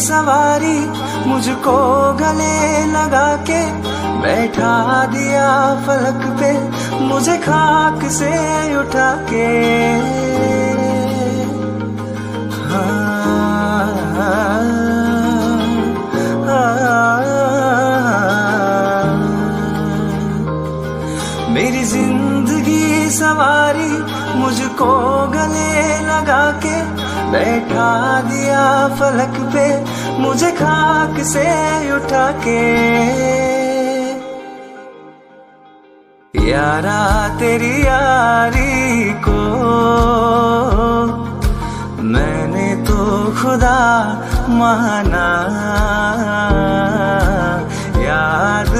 सवारी मुझको गले लगा के बैठा दिया फलक पे, मुझे खाक से उठा के। मेरी जिंदगी सवारी मुझको गले लगा के बैठा दिया फलक पे, मुझे खाक से उठा के। यारा तेरी यारी को मैंने तो खुदा माना, याद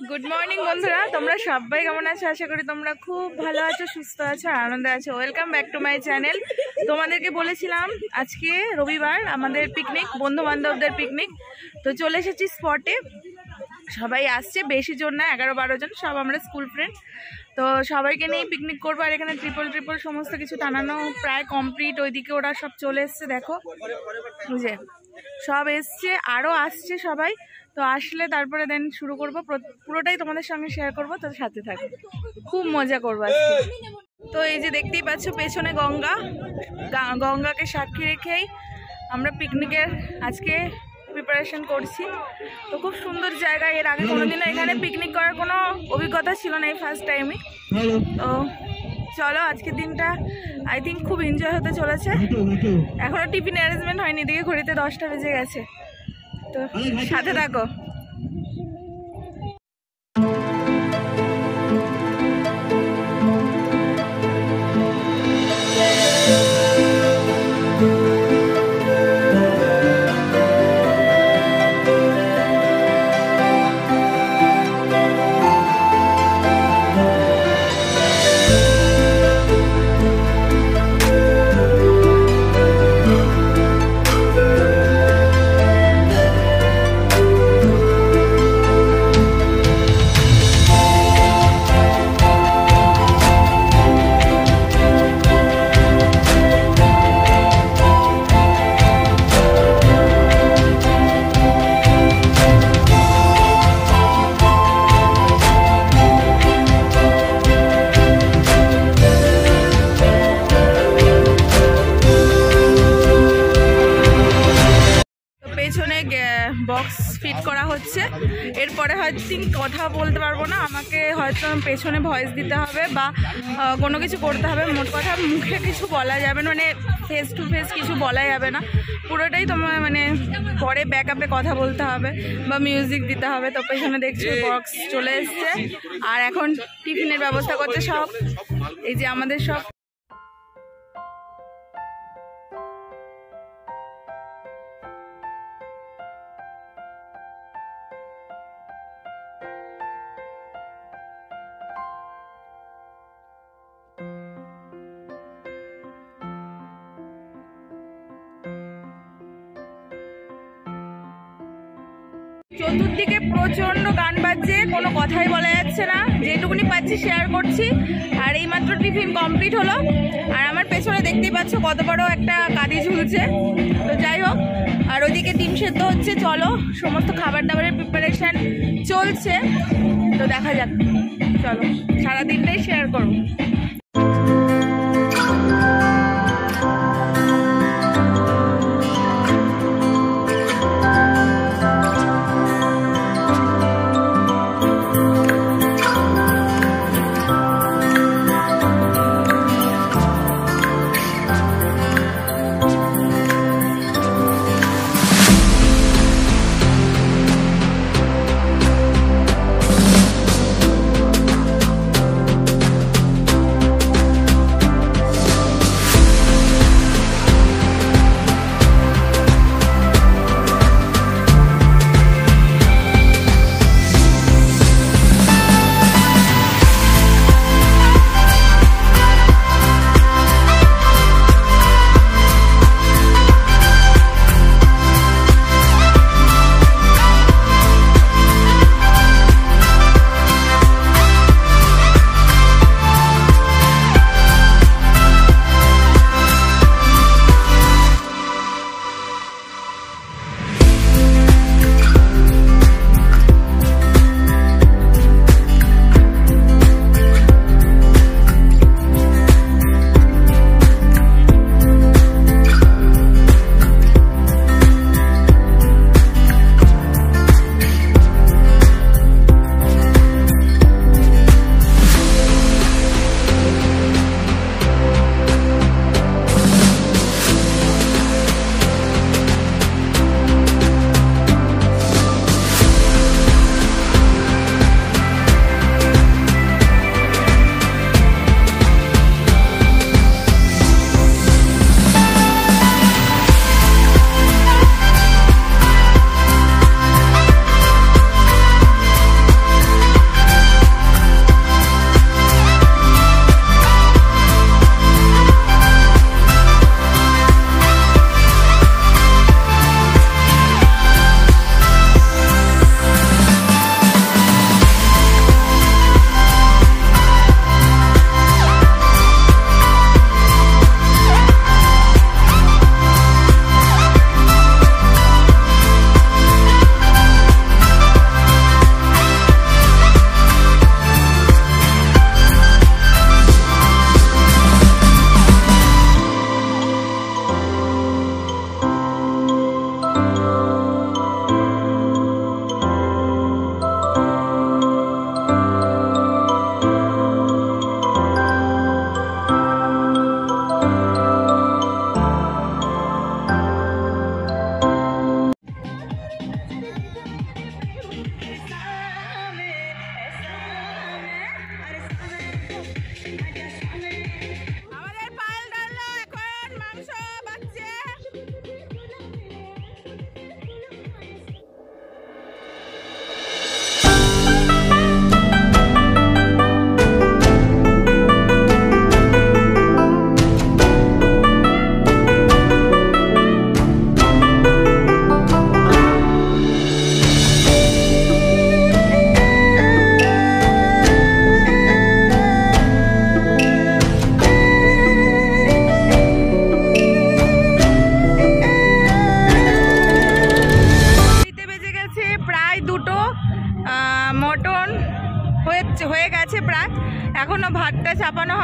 गुड मर्निंग बंधुरा, তোমরা সবাই কেমন আছো? আশা করি তোমরা খুব ভালো আছো, সুস্থ আছো, আনন্দে আছো। Welcome back to my channel. তোমাদেরকে বলেছিলাম আজকে রবিবার আমাদের পিকনিক, বন্ধু বান্ধবদের পিকনিক। তো চলে এসেছি স্পটে, সবাই আসছে, বেশি জন না, 11-12 জন, সব আমরা স্কুল ফ্রেন্ড। তো সবাইকে নিয়ে পিকনিক করবো। আর এখানে ট্রিপল সমস্ত কিছু টানানো প্রায় কমপ্লিট। ওইদিকে ওরা সব চলে এসছে, দেখো বুঝে সব এসছে, আরও আসছে সবাই। তো আসলে তারপরে দেন শুরু করবো, পুরোটাই তোমাদের সঙ্গে শেয়ার করবো, তো সাথে থাকো, খুব মজা করবো আজকে। তো এই যে দেখতেই পাচ্ছ পেছনে গঙ্গা, গঙ্গাকে সাক্ষী রেখেই আমরা পিকনিকের আজকে প্রিপারেশন করছি। তো খুব সুন্দর জায়গা, এর আগে কোনোদিনও এখানে পিকনিক করার কোনো অভিজ্ঞতা ছিল না, এই ফার্স্ট টাইমে। তো চলো আজকের দিনটা আই থিঙ্ক খুব এনজয় হতে চলেছে। এখনও টিফিন অ্যারেঞ্জমেন্ট হয়নি, দিকে ঘড়িতে 10টা বেজে গেছে। তো সাথে থাকো। বক্স ফিট করা হচ্ছে, এরপরে হয়তো কথা বলতে পারবো না, আমাকে হয়তো পেছনে ভয়েস দিতে হবে বা কোনো কিছু করতে হবে। মোট কথা মুখে কিছু বলা যাবে না, মানে ফেস টু ফেস কিছু বলা যাবে না, পুরোটাই তোমার মানে পরে ব্যাকআপে কথা বলতে হবে বা মিউজিক দিতে হবে। তো পেছনে দেখছি বক্স চলে এসছে, আর এখন টিফিনের ব্যবস্থা করছে সব, এই যে আমাদের সব। চতুর্দিকে প্রচন্ড গান বাজছে, কোনো কথাই বলা যাচ্ছে না, যেটুকুনি পাচ্ছি শেয়ার করছি। আর এইমাত্র টিফিন কমপ্লিট হলো, আর আমার পেছনে দেখতেই পাচ্ছ কত বড় একটা কাঁদি ঝুলছে। তো যাই হোক, আর ওইদিকে ডিম সেদ্ধ হচ্ছে। চলো, সমস্ত খাবার দাবারের প্রিপারেশন চলছে, তো দেখা যাক। চলো সারাদিনটাই শেয়ার করবো।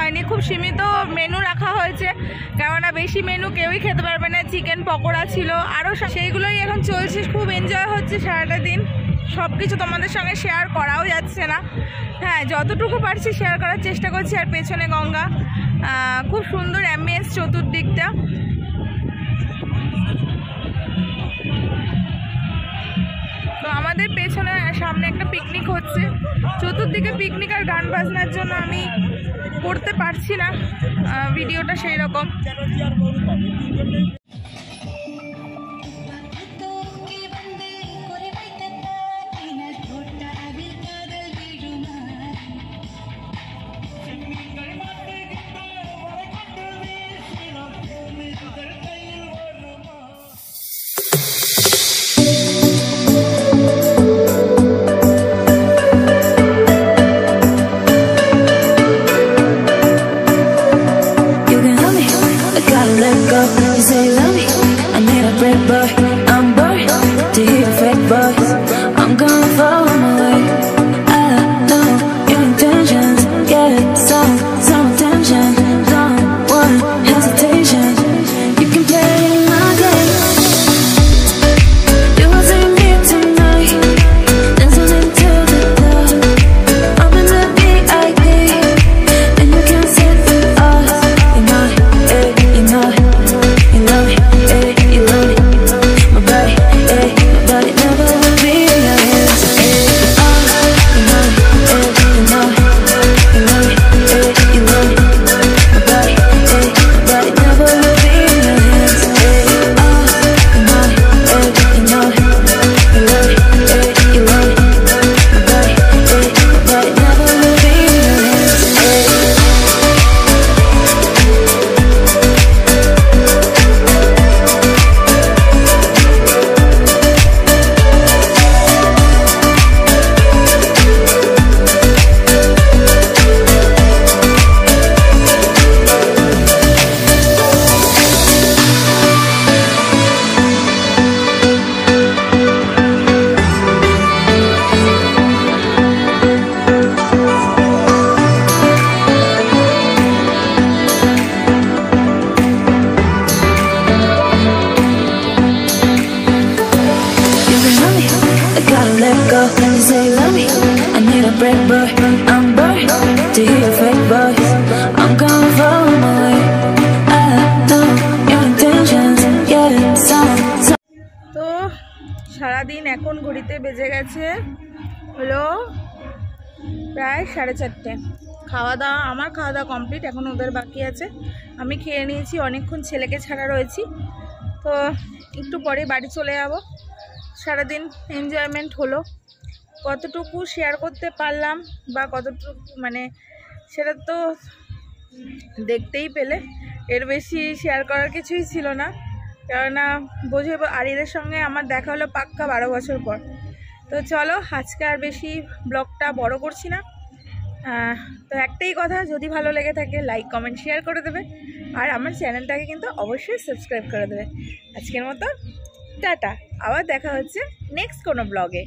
হয়নি, খুব সীমিত মেনু রাখা হয়েছে, কেননা বেশি মেনু কেউই খেতে পারবে না। চিকেন পকোড়া ছিল আরও, সেইগুলোই এখন চলছে, খুব এনজয় হচ্ছে সারাটা দিন। সব কিছু তোমাদের সঙ্গে শেয়ার করাও যাচ্ছে না, হ্যাঁ যতটুকু পারছি শেয়ার করার চেষ্টা করছি। আর পেছনে গঙ্গা, খুব সুন্দর অ্যাম্বিয়েন্স চতুর্দিকটা। তো আমাদের পেছনে সামনে একটা পিকনিক হচ্ছে, চতুর্দিকে পিকনিক আর গান বাজনার জন্য আমি করতে পারছি না ভিডিওটা সেই রকম। সারাদিন এখন ঘড়িতে বেজে গেছে হলো প্রায় 4:30। আমার খাওয়া দাওয়া কমপ্লিট, এখন ওদের বাকি আছে। আমি খেয়ে নিয়েছি, অনেকক্ষণ ছেলেকে ছাড়া রয়েছি, তো একটু পরে বাড়ি চলে যাব। সারাদিন এনজয়মেন্ট হলো, কতটুকু শেয়ার করতে পারলাম বা কতটুকু মানে সেটা তো দেখতেই পেলে, এর বেশি শেয়ার করার কিছুই ছিল না। কেননা বোঝে, আর এদের সঙ্গে আমার দেখা হলো পাক্কা 12 বছর পর। তো চলো আজকে আর বেশি ব্লগটা বড় করছি না। তো একটাই কথা, যদি ভালো লেগে থাকে লাইক কমেন্ট শেয়ার করে দেবে, আর আমার চ্যানেলটাকে কিন্তু অবশ্যই সাবস্ক্রাইব করে দেবে। আজকের মতো টাটা, আবার দেখা হচ্ছে নেক্সট কোনো ব্লগে।